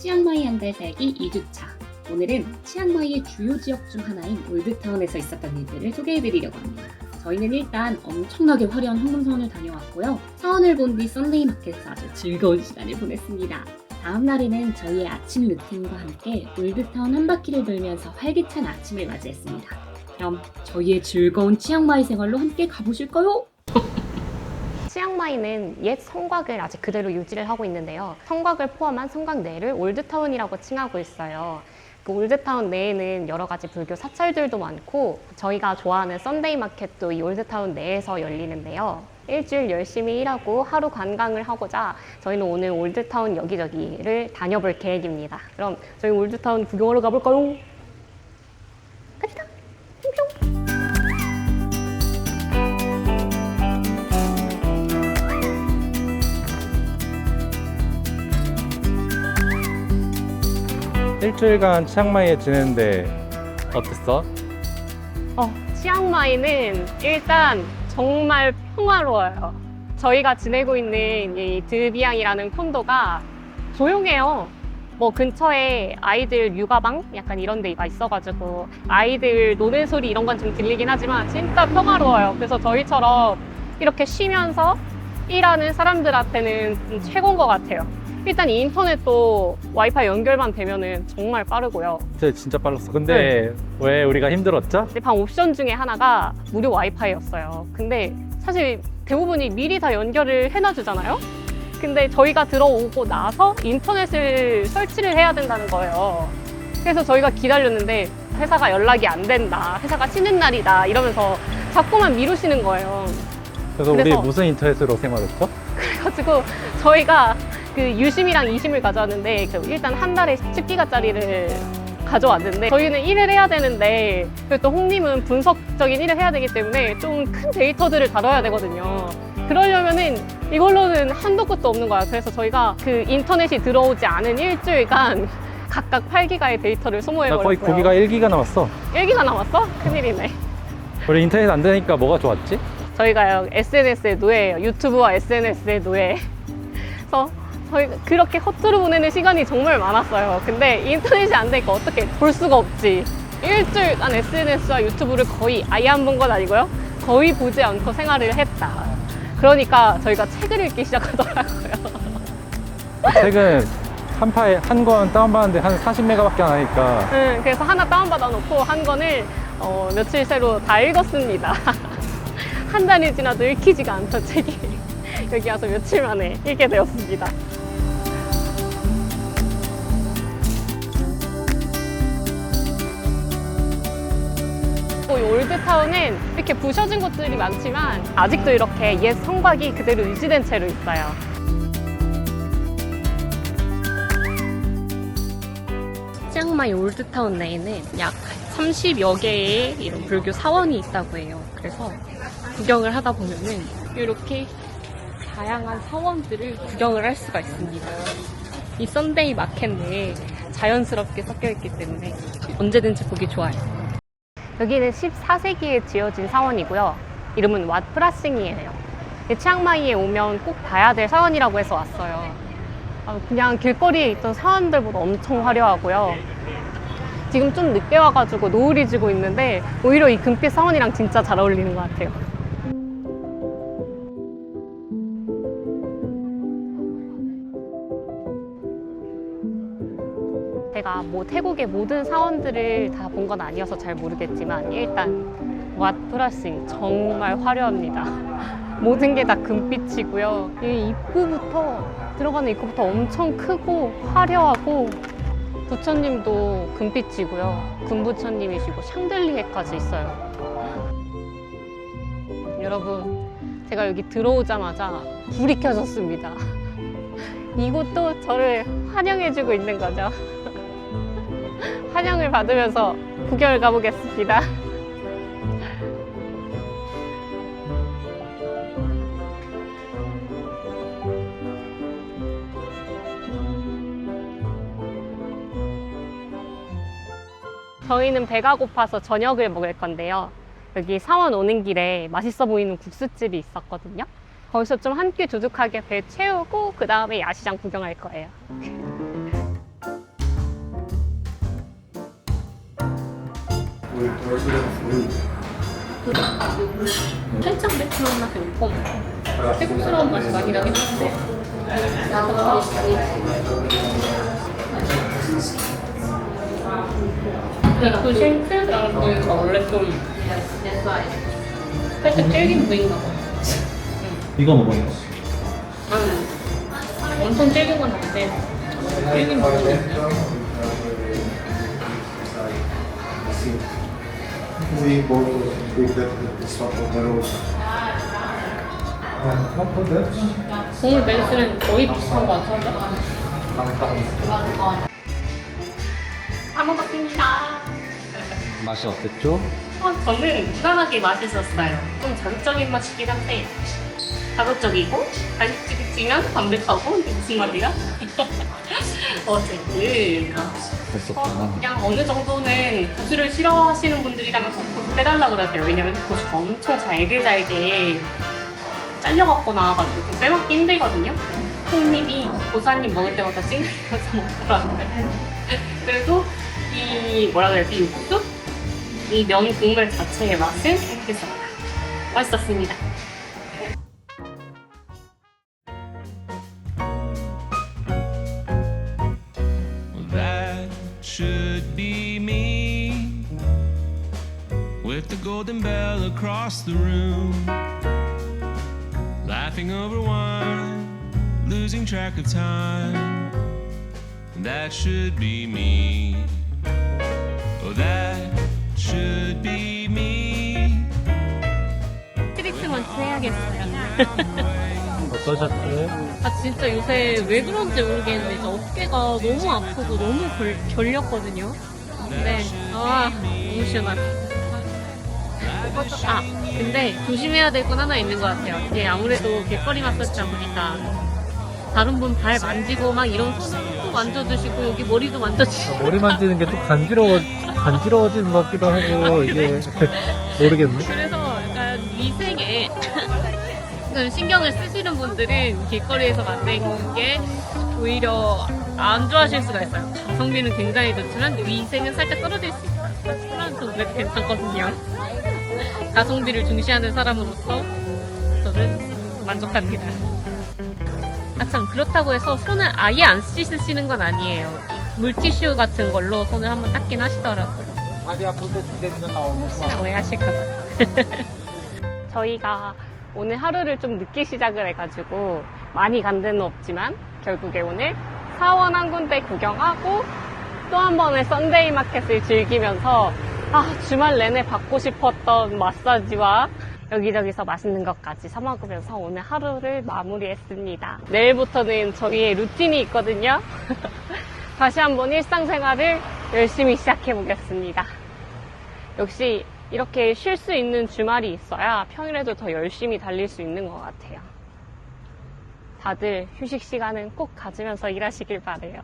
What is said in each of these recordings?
치앙마이 한 달 살기 2주차. 오늘은 치앙마이의 주요 지역 중 하나인 올드타운에서 있었던 일들을 소개해드리려고 합니다. 저희는 일단 엄청나게 화려한 황금사원을 다녀왔고요. 사원을 본 뒤 썬데이 마켓에서 아주 즐거운 시간을 보냈습니다. 다음 날에는 저희의 아침 루틴과 함께 올드타운 한 바퀴를 돌면서 활기찬 아침을 맞이했습니다. 그럼 저희의 즐거운 치앙마이 생활로 함께 가보실까요? 치앙마이는 옛 성곽을 아직 그대로 유지를 하고 있는데요. 성곽을 포함한 성곽 내를 올드타운이라고 칭하고 있어요. 그 올드타운 내에는 여러 가지 불교 사찰들도 많고 저희가 좋아하는 썬데이 마켓도 이 올드타운 내에서 열리는데요. 일주일 열심히 일하고 하루 관광을 하고자 저희는 오늘 올드타운 여기저기를 다녀볼 계획입니다. 그럼 저희 올드타운 구경하러 가볼까요? 갑시다! 뿅뿅! 일주일간 치앙마이에 지냈는데 어땠어? 치앙마이는 일단 정말 평화로워요. 저희가 지내고 있는 이 드비앙이라는 콘도가 조용해요. 뭐 근처에 아이들 육아방 약간 이런 데가 있어가지고 아이들 노는 소리 이런 건 좀 들리긴 하지만 진짜 평화로워요. 그래서 저희처럼 이렇게 쉬면서 일하는 사람들한테는 최고인 것 같아요. 일단 이 인터넷도 와이파이 연결만 되면은 정말 빠르고요. 진짜 빨랐어. 근데 왜 우리가 힘들었죠? 방 옵션 중에 하나가 무료 와이파이였어요. 근데 사실 대부분이 미리 다 연결을 해놔주잖아요. 근데 저희가 들어오고 나서 인터넷을 설치를 해야 된다는 거예요. 그래서 저희가 기다렸는데 회사가 연락이 안 된다, 회사가 쉬는 날이다 이러면서 자꾸만 미루시는 거예요. 그래서 우리 무슨 인터넷으로 생활했어? 그래가지고 저희가 그 유심이랑 이심을 가져왔는데 일단 한 달에 10기가짜리를 가져왔는데 저희는 일을 해야 되는데 그리고 또 홍님은 분석적인 일을 해야 되기 때문에 좀 큰 데이터들을 다뤄야 되거든요. 그러려면은 이걸로는 한도 끝도 없는 거야. 그래서 저희가 그 인터넷이 들어오지 않은 일주일간 각각 8기가의 데이터를 소모해버렸어요. 나 거의 9기가 1기가 남았어. 1기가 남았어? 큰일이네. 우리 인터넷 안 되니까 뭐가 좋았지? 저희가요 SNS의 노예예요. 유튜브와 SNS의 노예. 그래서 저희가 그렇게 허투루 보내는 시간이 정말 많았어요. 근데 인터넷이 안 되니까 어떻게 볼 수가 없지. 일주일간 SNS와 유튜브를 거의 아예 안 본 건 아니고요. 거의 보지 않고 생활을 했다. 그러니까 저희가 책을 읽기 시작하더라고요. 책은 한 파에 한 권 다운받았는데 한 40메가밖에 안 하니까. 그래서 하나 다운받아 놓고 한 권을 며칠 새로 다 읽었습니다. 한 달이 지나도 읽히지가 않던 책이 여기 와서 며칠 만에 읽게 되었습니다. 이 올드타운은 이렇게 부셔진 곳들이 많지만 아직도 이렇게 옛 성곽이 그대로 유지된 채로 있어요. 치앙마이 올드타운 내에는 약 30여 개의 이런 불교 사원이 있다고 해요. 그래서 구경을 하다 보면은 이렇게 다양한 사원들을 구경을 할 수가 있습니다. 이 썬데이 마켓 내에 자연스럽게 섞여 있기 때문에 언제든지 보기 좋아요. 여기는 14세기에 지어진 사원이고요. 이름은 왓 프라싱이에요. 치앙마이에 오면 꼭 봐야 될 사원이라고 해서 왔어요. 그냥 길거리에 있던 사원들보다 엄청 화려하고요. 지금 좀 늦게 와가지고 노을이 지고 있는데 오히려 이 금빛 사원이랑 진짜 잘 어울리는 것 같아요. 제가 뭐 태국의 모든 사원들을 다 본 건 아니어서 잘 모르겠지만 일단 왓 프라싱 정말 화려합니다. 모든 게 다 금빛이고요. 이 들어가는 입구부터 엄청 크고 화려하고 부처님도 금빛이고요. 금부처님이시고 샹들리에까지 있어요. 여러분, 제가 여기 들어오자마자 불이 켜졌습니다. 이곳도 저를 환영해주고 있는 거죠. 환영을 받으면서 구경을 가보겠습니다. 저희는 배가 고파서 저녁을 먹을 건데요. 여기 사원 오는 길에 맛있어 보이는 국수집이 있었거든요. 거기서 좀 한 끼 두둑하게 배 채우고 그 다음에 야시장 구경할 거예요. 살짝 매콤한 맛이 있고 태국스러운 맛이 많이 나긴 하는데 근데 그 싱크랑 부위가 원래 좀 살짝 질긴 부위인가 봐. 이거 먹어요. 엄청 질긴 건 아닌데 질긴 부위가 있어요. We both with the stop of the road. 국물 베이스는 거의 비슷한 것 같아요. 다 먹었습니다. 맛이 어땠죠? 저는 무난하게 맛있었어요. 좀 자극적인 맛이긴 한데 자극적이고 달짝지근지만 담백하고 이게 무슨 말이야? 어쨌든 그냥 어느 정도는 고수를 싫어하시는 분들이라면 고수 빼달라 그러세요. 왜냐면 고수가 엄청 잘게 잘려갖고 나와가지고 좀 빼먹기 힘들거든요. 손님이 고수 한 입 먹을 때마다 찡그려서 먹더라고요. 그래도 이 뭐라 그래야 지 육수? 이 면 국물 자체의 맛은 행복했습니다. 맛있었습니다. That should be me with the golden bell across the room, laughing over wine, losing track of time. That should be me. Oh, that should be me. 트리트먼트 해야겠어요. 어떠셨어요? 아 진짜 요새 왜 그런지 모르겠는데 저 어깨가 너무 아프고 너무 결렸거든요. 근데 너무 시원하다. 아 근데 조심해야 될 건 하나 있는 것 같아요. 이게 아무래도 길거리 마사지다 보니까 다른 분 발 만지고 막 이런 손도 만져주시고 여기 머리도 만져주시고 머리 만지는 게 또 간지러워지는 것 같기도 하고 이게 모르겠네. 그래서 약간 위생에 좀 신경을 쓰시는 분들은 길거리에서 만든 게 오히려 안 좋아하실 수가 있어요. 가성비는 굉장히 좋지만 위생은 살짝 떨어질 수 있어요. 하지만 좀 그래도 괜찮거든요. 가성비를 중시하는 사람으로서 저는 만족합니다. 참 그렇다고 해서 손을 아예 안 씻으시는 건 아니에요. 물티슈 같은 걸로 손을 한번 닦긴 하시더라고요. 혹시나 오해하실까봐. 저희가 오늘 하루를 좀 늦게 시작을 해가지고 많이 간 데는 없지만 결국에 오늘 사원 한 군데 구경하고 또 한 번의 썬데이 마켓을 즐기면서 주말 내내 받고 싶었던 마사지와 여기저기서 맛있는 것까지 사 먹으면서 오늘 하루를 마무리했습니다. 내일부터는 저희의 루틴이 있거든요. 다시 한번 일상생활을 열심히 시작해보겠습니다. 역시 이렇게 쉴 수 있는 주말이 있어야 평일에도 더 열심히 달릴 수 있는 것 같아요. 다들 휴식 시간은 꼭 가지면서 일하시길 바래요.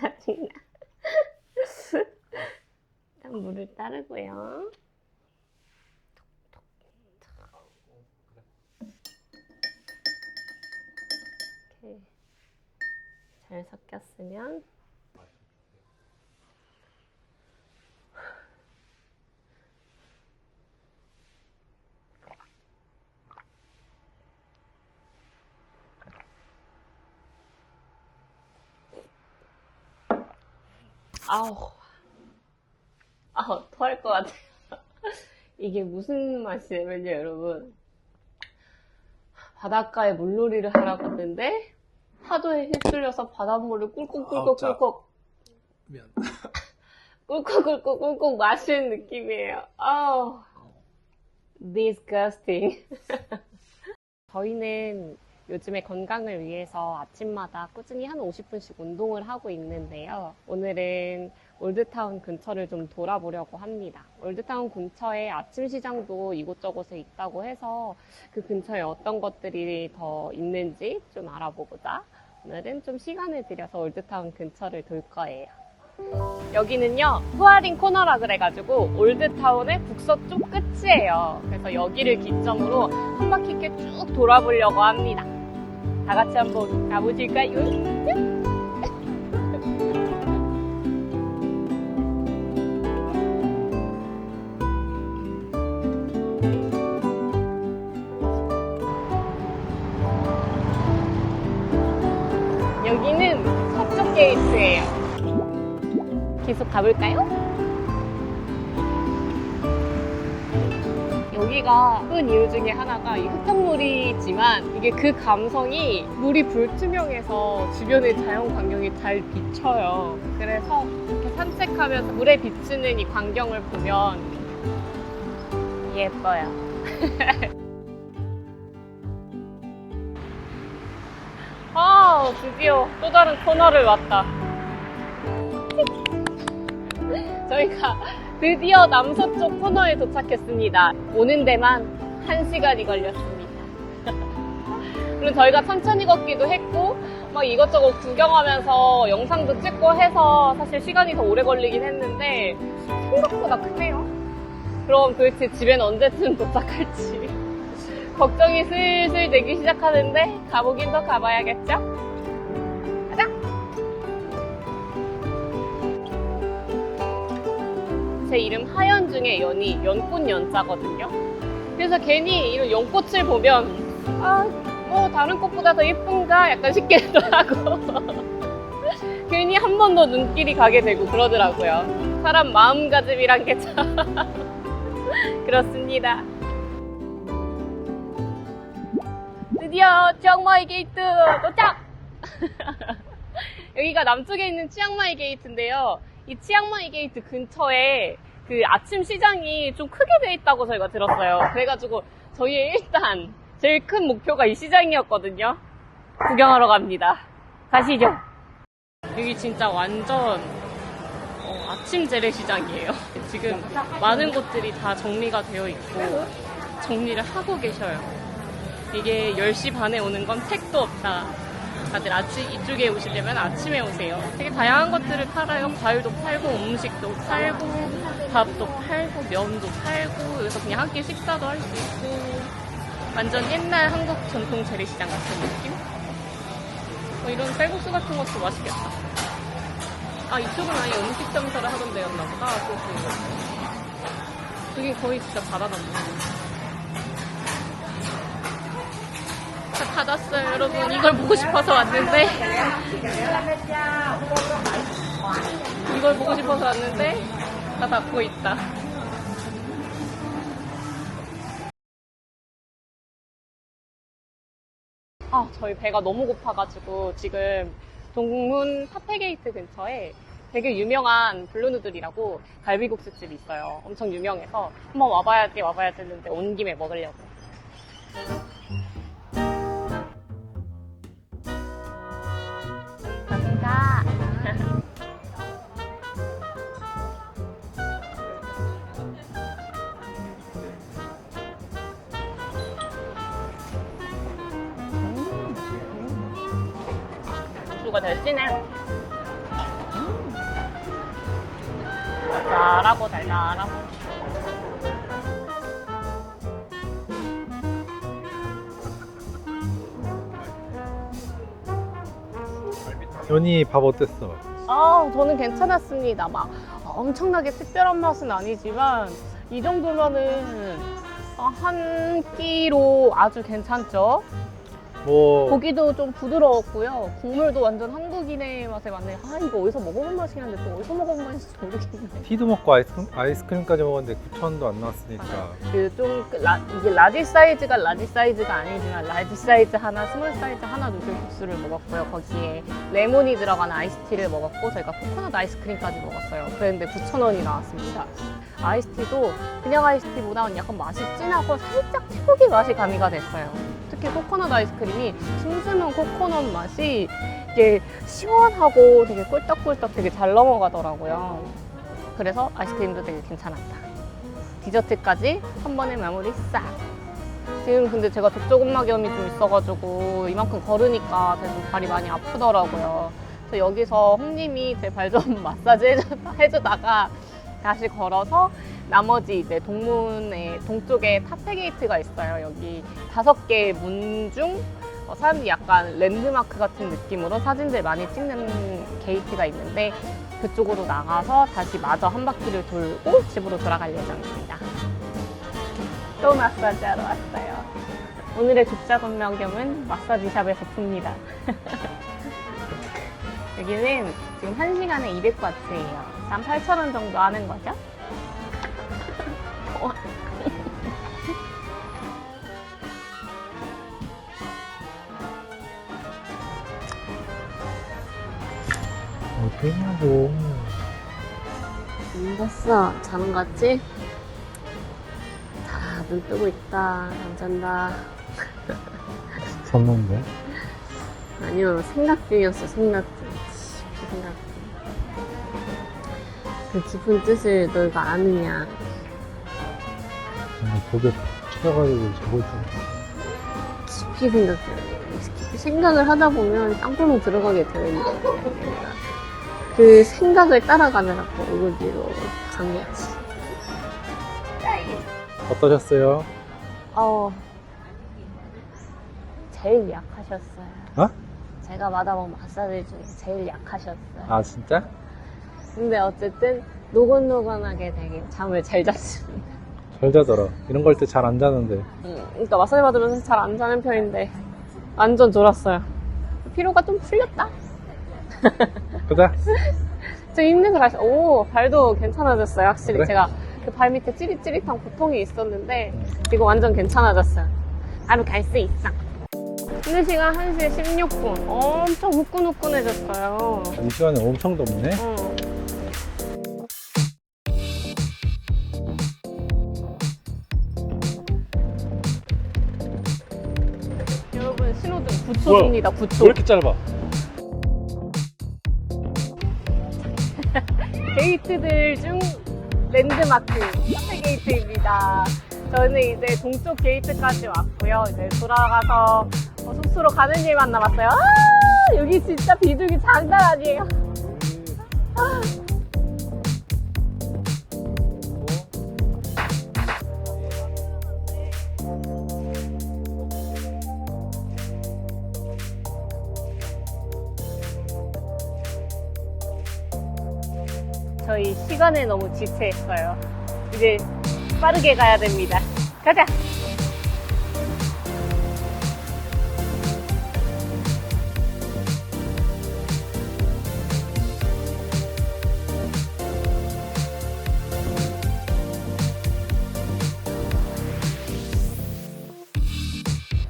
짜증나. 일단 물을 따르고요. 이렇게 잘 섞였으면 토할 것 같아요. 이게 무슨 맛이냐면요, 여러분. 바닷가에 물놀이를 하러 갔는데 파도에 휩쓸려서 바닷물을 꿀꺽꿀꺽꿀꺽 미안. 꿀꺽꿀꺽꿀꺽 마시는 느낌이에요. disgusting. 저희는 요즘에 건강을 위해서 아침마다 꾸준히 한 50분씩 운동을 하고 있는데요. 오늘은 올드타운 근처를 좀 돌아보려고 합니다. 올드타운 근처에 아침 시장도 이곳저곳에 있다고 해서 그 근처에 어떤 것들이 더 있는지 좀 알아보고자 오늘은 좀 시간을 들여서 올드타운 근처를 돌 거예요. 여기는요, 후아링 코너라 그래가지고 올드타운의 북서쪽 끝이에요. 그래서 여기를 기점으로 한 바퀴 이렇게 쭉 돌아보려고 합니다. 다 같이 한번 가보실까요? 여기는 서쪽 게이트예요. 계속 가볼까요? 여기가 예쁜 이유 중에 하나가 이 흙탕물이지만 이게 그 감성이 물이 불투명해서 주변의 자연 광경이 잘 비쳐요. 그래서 이렇게 산책하면서 물에 비치는 이 광경을 보면 예뻐요. 아, 드디어 또 다른 코너를 왔다. 저희가 드디어 남서쪽 코너에 도착했습니다. 오는 데만 1시간이 걸렸습니다. 물론 저희가 천천히 걷기도 했고 막 이것저것 구경하면서 영상도 찍고 해서 사실 시간이 더 오래 걸리긴 했는데 생각보다 크네요. 그럼 도대체 집엔 언제쯤 도착할지 걱정이 슬슬 되기 시작하는데 가보긴 더 가봐야겠죠? 가자! 제 이름 하연 중에 연이 연꽃 연자거든요. 그래서 괜히 이런 연꽃을 보면 뭐 다른 꽃보다 더 예쁜가 약간 싶기도 하고 괜히 한 번 더 눈길이 가게 되고 그러더라고요. 사람 마음가짐이란 게 참 그렇습니다. 드디어 치앙마이 게이트 도착! 여기가 남쪽에 있는 치앙마이 게이트인데요. 이 치앙마이 게이트 근처에 그 아침 시장이 좀 크게 돼 있다고 저희가 들었어요. 그래가지고 저희의 일단 제일 큰 목표가 이 시장이었거든요. 구경하러 갑니다. 가시죠. 여기 진짜 완전 아침 재래시장이에요. 지금 많은 곳들이 다 정리가 되어 있고 정리를 하고 계셔요. 이게 10시 반에 오는 건 택도 없다. 다들 이쪽에 오시려면 아침에 오세요. 되게 다양한 것들을 팔아요. 과일도 팔고 음식도 팔고 밥도 팔고 면도 팔고 여기서 그냥 한 끼 식사도 할 수 있고 완전 옛날 한국 전통 재래시장 같은 느낌? 이런 쌀국수 같은 것도 맛있겠다. 이쪽은 아예 음식 점사를 하던 데였나 보다. 그게 거의 진짜 바다같네. 닫았어요, 여러분. 이걸 보고 싶어서 왔는데 다 닫고 있다. 저희 배가 너무 고파가지고 지금 동문 파페게이트 근처에 되게 유명한 블루누들이라고 갈비국수집이 있어요. 엄청 유명해서 한번 와봐야지 했는데 온 김에 먹으려고. 감사합니다. 국수가 덜 진해. 달달하고. 연이 밥 어땠어? 저는 괜찮았습니다. 막 엄청나게 특별한 맛은 아니지만 이 정도면은 한 끼로 아주 괜찮죠? 고기도 좀 부드러웠고요. 국물도 완전 한국인의 맛에 맞네요. 이거 어디서 먹어본 맛이긴 한데 또 어디서 먹어본 맛인지 모르겠는데. 티도 먹고 아이스크림까지 먹었는데 9,000원도 안 나왔으니까. 이게 라지 사이즈가 아니지만 라지 사이즈 하나, 스몰 사이즈 하나 누들 국수를 먹었고요. 거기에 레몬이 들어간 아이스티를 먹었고 저희가 코코넛 아이스크림까지 먹었어요. 그랬는데 9,000원이 나왔습니다. 아이스티도 그냥 아이스티보다는 약간 맛이 진하고 살짝 태국의 맛이 가미가 됐어요. 특히 코코넛 아이스크림이 슴슴한 코코넛 맛이 이게 시원하고 되게 꿀떡꿀떡 되게 잘 넘어가더라고요. 그래서 아이스크림도 되게 괜찮았다. 디저트까지 한 번에 마무리 싹! 지금 근데 제가 족저근막염이 좀 있어가지고 이만큼 걸으니까 좀 발이 많이 아프더라고요. 저 여기서 홍님이 제 발 좀 마사지 해주다가 다시 걸어서 나머지 이제 동문의 동쪽에 타페게이트가 있어요. 여기 5개의 문 중 사람들이 약간 랜드마크 같은 느낌으로 사진들 많이 찍는 게이트가 있는데 그쪽으로 나가서 다시 마저 한 바퀴를 돌고 집으로 돌아갈 예정입니다. 또 마사지 하러 왔어요. 오늘의 족자 건명겸은 마사지샵에서 풉니다. 여기는 지금 1시간에 200바트예요. 한 8,000원 정도 하는 거죠? 어디냐고. 안 잤어. 자는 거 같지? 자, 눈 뜨고 있다. 안 잔다. 잤는데? 아니요, 생각 중이었어. 생각 중. 생각 중. 그 깊은 뜻을 너희가 아느냐. 고개 튀겨가지고 자고 있어. 깊이 생각 중. 깊이 생각을 하다 보면 땅굴로 들어가게 되는 거예요. 그 생각을 따라가느라고 얼굴 뒤로 간 거지. 어떠셨어요? 제일 약하셨어요. 어? 제가 받아본 마사지 중에 제일 약하셨어요. 아 진짜? 근데 어쨌든 노곤노곤하게 되게 잠을 잘 잤습니다. 잘 자더라. 이런 걸 때 잘 안 자는데. 그러니까 마사지 받으면서 잘 안 자는 편인데 완전 졸았어요. 피로가 좀 풀렸다. 보자. 좀 힘든 걸 아시죠? 오, 발도 괜찮아졌어요. 확실히 그래? 제가 그 발 밑에 찌릿찌릿한 고통이 있었는데 지금 완전 괜찮아졌어요. 바로 갈 수 있어. 근데 시간 1시 16분. 엄청 후끈후끈해졌어요. 이 시간에 엄청 덥네. 여러분 신호등 9초 줍니다. 9초. 왜 이렇게 짧아? 게이트들 중 랜드마크 카페 게이트입니다. 저는 이제 동쪽 게이트까지 왔고요. 이제 돌아가서 숙소로 가는 일만 남았어요. 아, 여기 진짜 비둘기 장난 아니에요. 저희 시간에 너무 지체했어요. 이제 빠르게 가야 됩니다. 가자!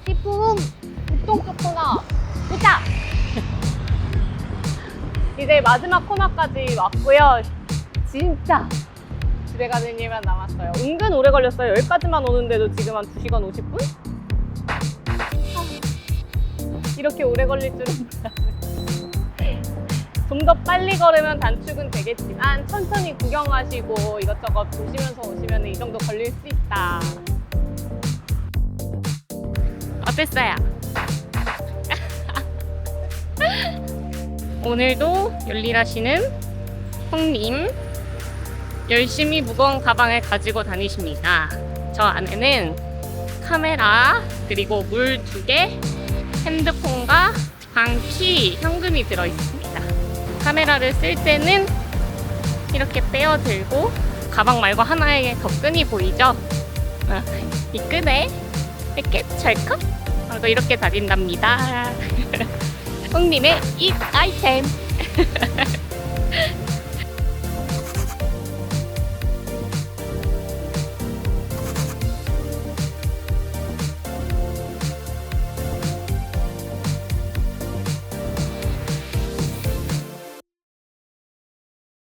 띠쁨! 북동쪽 코너! 도착! 이제 마지막 코너까지 왔고요. 진짜 집에 가는 일만 남았어요. 은근 오래 걸렸어요. 여기까지만 오는데도 지금 한 2시간 50분? 이렇게 오래 걸릴 줄은 몰랐어요. 좀 더 빨리 걸으면 단축은 되겠지만 천천히 구경하시고 이것저것 보시면서 오시면 이 정도 걸릴 수 있다. 어땠어요? 오늘도 열일하시는 홍님 열심히 무거운 가방을 가지고 다니십니다. 저 안에는 카메라 그리고 물 2개, 핸드폰과 방키, 현금이 들어있습니다. 카메라를 쓸 때는 이렇게 빼어 들고 가방 말고 하나에 더 끈이 보이죠? 이 끈에 이렇게 찰칵 하고 이렇게 다닌답니다. 홍님의 이 아이템